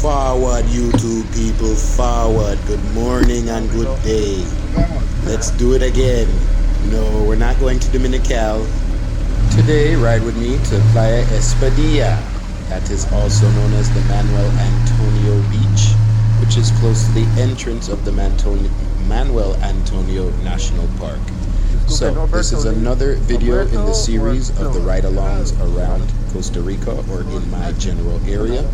Forward, YouTube people, forward. Good morning and good day. Let's do it again. No, we're not going to Dominical. Today, ride with me to Playa Espadilla. That is also known as the Manuel Antonio Beach, which is close to the entrance of the Manuel Antonio National Park. So, this is another video in the series of the ride-alongs around Costa Rica or in my general area.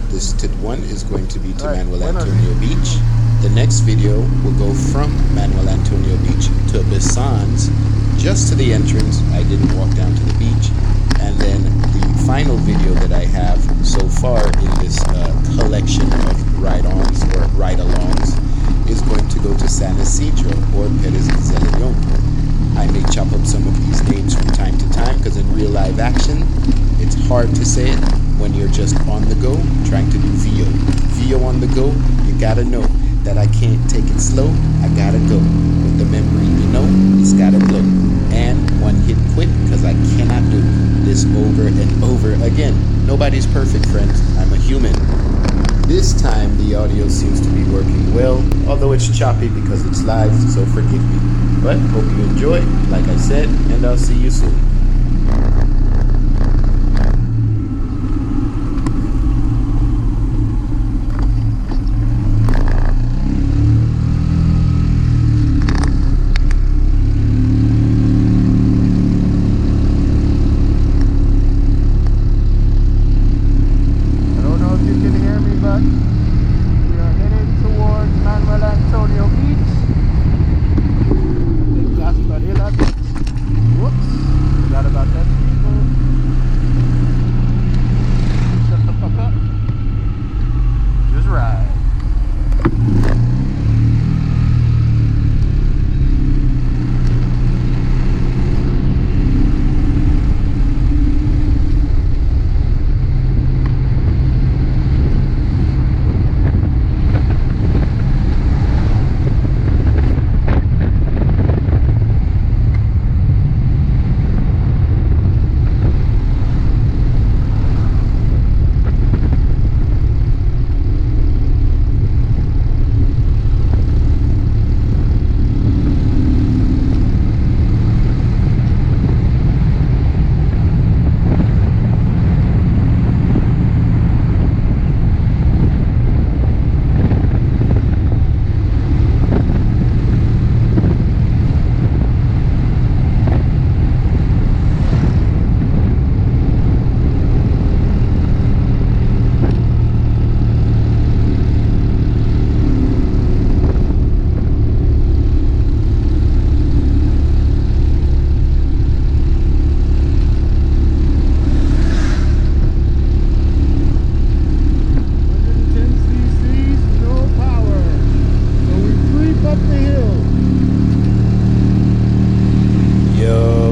This one is going to be to Manuel Antonio Beach. The next video will go from Manuel Antonio Beach to Besans, just to the entrance. I didn't walk down to the beach. And then the final video that I have so far in this collection of ride-ons or ride-alongs is going to go to San Isidro or Perez de Leon. I may chop up some of these names from time to time because in real live action, it's hard to say it when you're just on the go trying to do VO. VO on the go, you gotta know that I can't take it slow, I gotta go. With the memory, it's gotta flow. And one hit quit because I cannot do this over and over again. Nobody's perfect, friends. I'm a human. This time the audio seems to be working well, although it's choppy because it's live, so forgive me. But hope you enjoy, like I said, and I'll see you soon.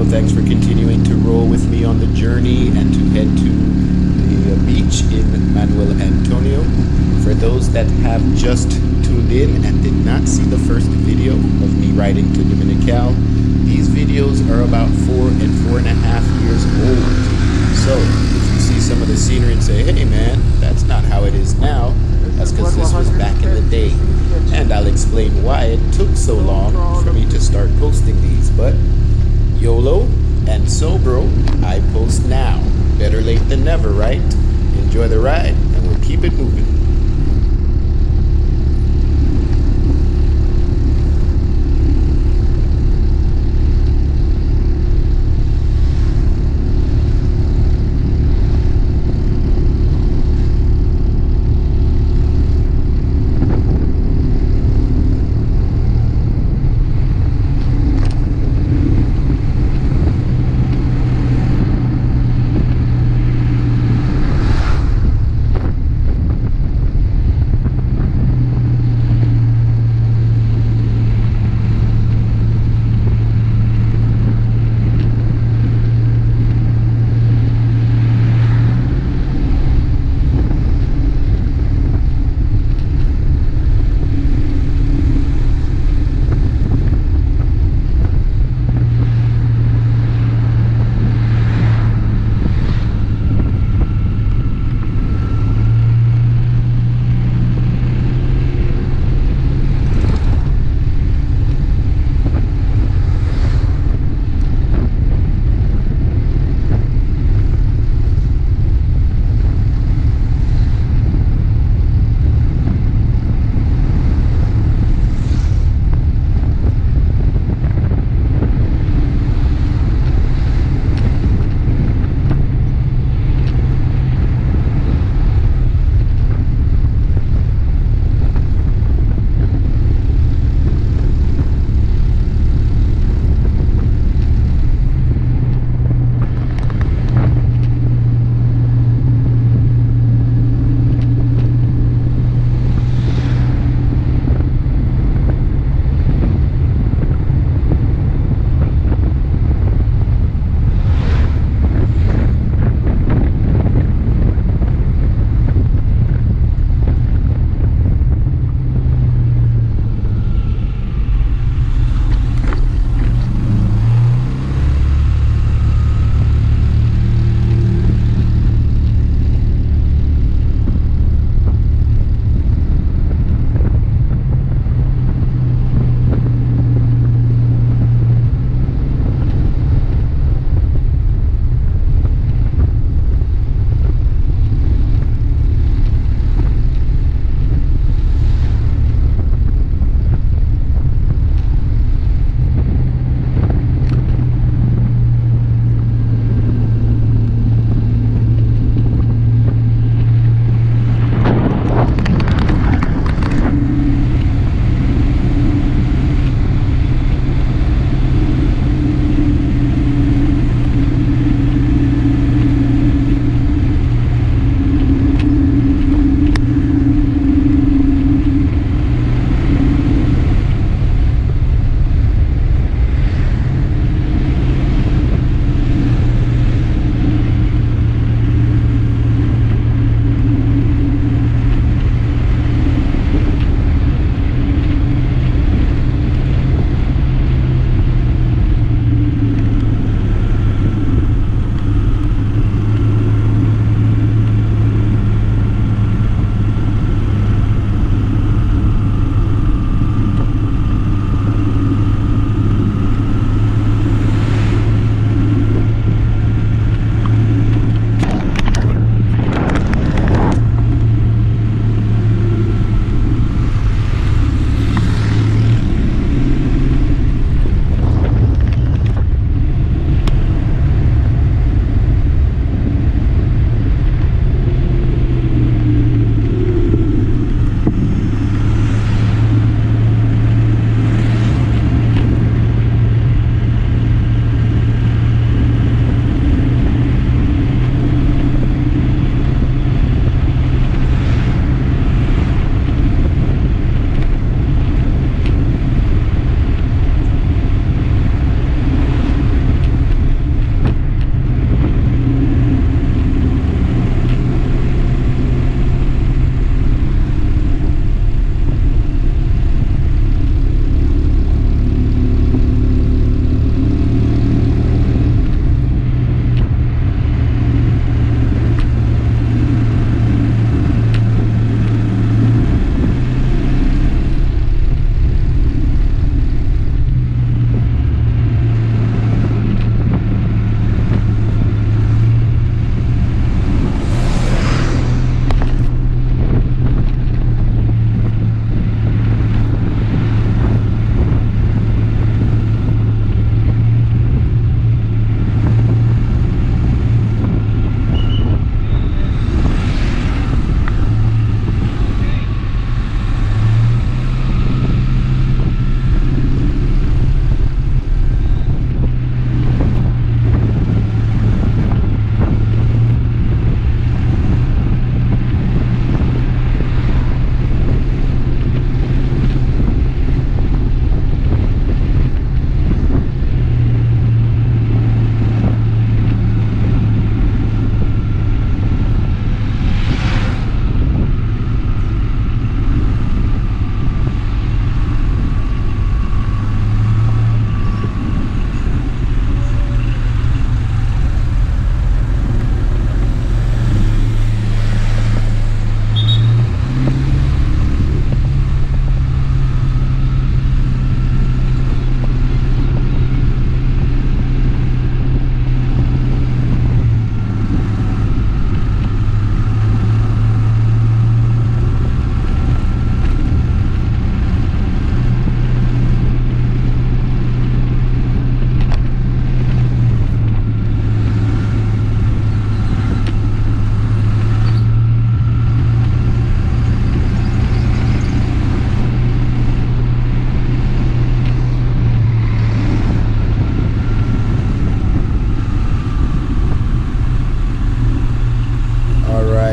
Thanks for continuing to roll with me on the journey and to head to the beach in Manuel Antonio. For those that have just tuned in and did not see the first video of me riding to Dominical, these videos are about 4 and 4.5 years old. So if you see some of the scenery and say, hey man, that's not how it is now, that's because this was back in the day. And I'll explain why it took so long for me to start posting these, but YOLO, and so bro, I post now. Better late than never, right? Enjoy the ride, and we'll keep it moving.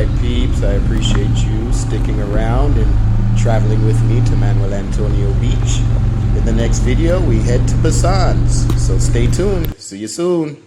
right, peeps, I appreciate you sticking around and traveling with me to Manuel Antonio Beach. In the next video, we head to Basan's, so stay tuned. See you soon.